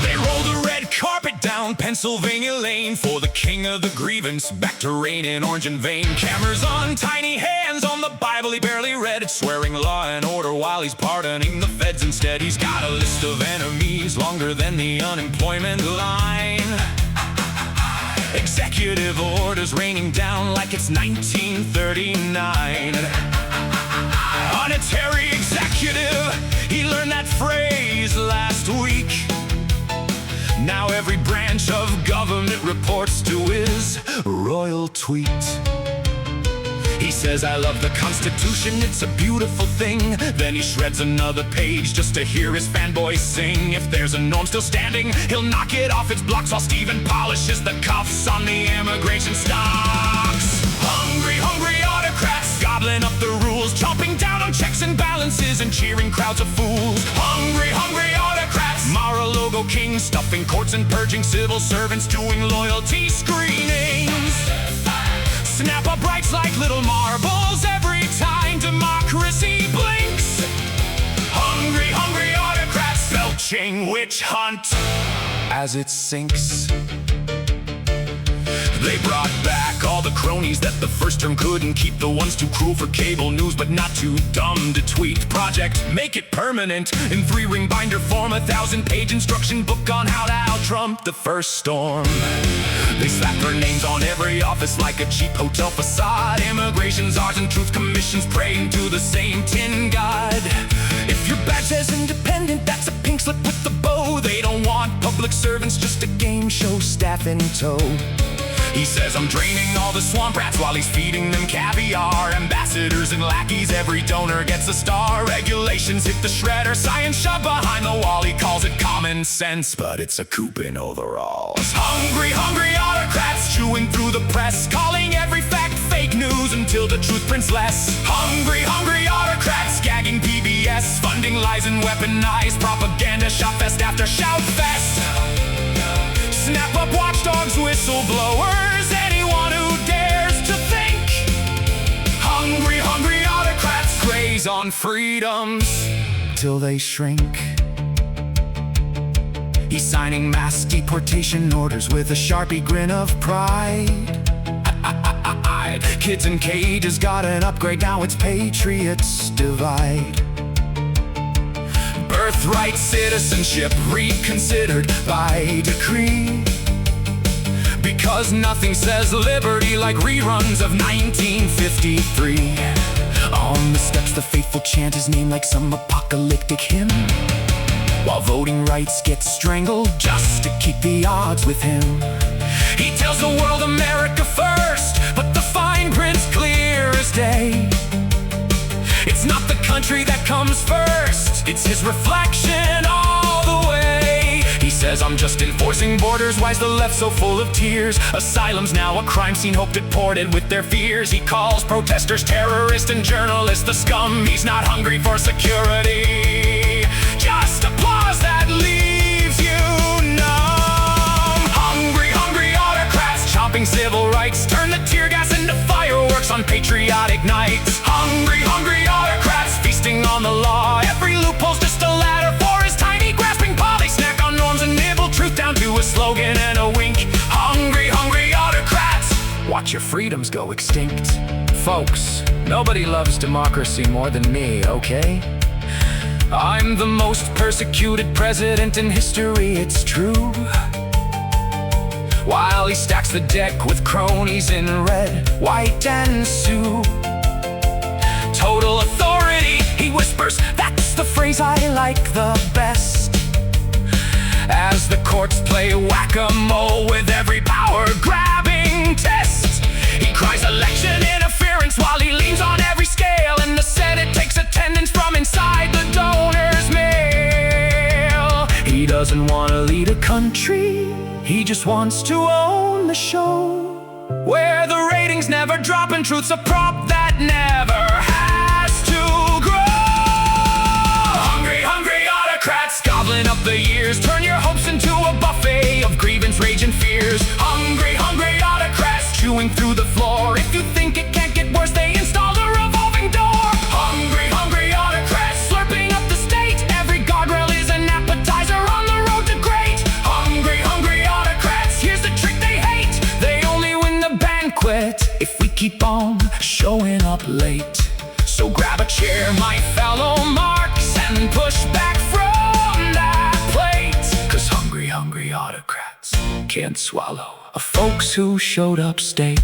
They roll the red carpet down Pennsylvania Lane for the king of the grievance, back to reign in orange and vein. Cameras on tiny hands on the Bible he barely read, swearing law and order while he's pardoning the feds instead. He's got a list of enemies longer than the unemployment line. Executive orders raining down like it's 1939. Unitary executive, he learned that phrase last week. Now every branch of government reports to his royal tweet. He says, I love the Constitution, it's a beautiful thing. Then he shreds another page just to hear his fanboys sing. If there's a norm still standing, he'll knock it off its blocks while Stephen polishes the cuffs on the immigration stocks. Hungry autocrats, gobbling up the rules, chomping down on checks and balances and cheering crowds of fools. Hungry autocrats, Mar-a-Lago kings, stuffing courts and purging civil servants, doing loyalty screenings. Snap-up rights like little marbles every time democracy blinks. Hungry autocrats, belching witch hunt as it sinks. They brought back all the cronies that the first term couldn't keep, the ones too cruel for cable news but not too dumb to tweet. Project Make It Permanent in 3-ring binder form, 1,000-page instruction book on how to out-Trump the first storm. They slap their names on every office like a cheap hotel facade. Immigration's ours and truth commissions praying to the same tin god. If your badge says independent, that's a pink slip with the bow. They don't want public servants, just a game show staff in tow. He says, I'm draining all the swamp rats while he's feeding them caviar. Ambassadors and lackeys, every donor gets a star. Regulations hit the shredder, science shoved behind the wall. He calls it common sense, but it's a coup in overalls. Hungry autocrats, chewing through the press, calling every fact fake news until the truth prints less. Hungry autocrats, gagging PBS, funding lies and weaponized propaganda, shout fest after shout fest. Snap up watchdogs, whistleblowers, anyone who dares to think. Hungry autocrats graze on freedoms till they shrink. He's signing mass deportation orders with a Sharpie grin of pride. Kids in cages got an upgrade, now it's Patriots divide. Birthright citizenship reconsidered by decree, because nothing says liberty like reruns of 1953. On the steps the faithful chant his name like some apocalyptic hymn, while voting rights get strangled just to keep the odds with him. He tells the world America first, but the fine print's clear as day. It's not the country that comes first, it's his reflection all the way. He says, I'm just enforcing borders, why's the left so full of tears? Asylum's now a crime scene, hope deported with their fears. He calls protesters terrorists and journalists the scum. He's not hungry for security, just applause that leaves you numb. Hungry autocrats, chomping civil rights, turn the tear gas into fireworks on patriotic nights. Hungry autocrats, feasting on the law, every loophole's just a ladder for his tiny grasping paw. They snack on norms and nibble truth down to a slogan and a wink. Hungry autocrats, watch your freedoms go extinct. Folks, nobody loves democracy more than me, okay? I'm the most persecuted president in history, it's true. While he stacks the deck with cronies in red, white, and Sioux. Total authority, he whispers, that's the phrase I like the best. As the courts play whack-a-mole with every power-grabbing test. He cries election interference while he leans on every scale, and the Senate takes attendance from inside the donor's mail. He doesn't want to lead a country, he just wants to own the show, where the ratings never drop and truth's a prop that never has to grow. Hungry autocrats, gobbling up the years, turn your hopes into a buffet of grievance, rage, and fears. Hungry autocrats, chewing through the floor. If you think it can't who showed up state.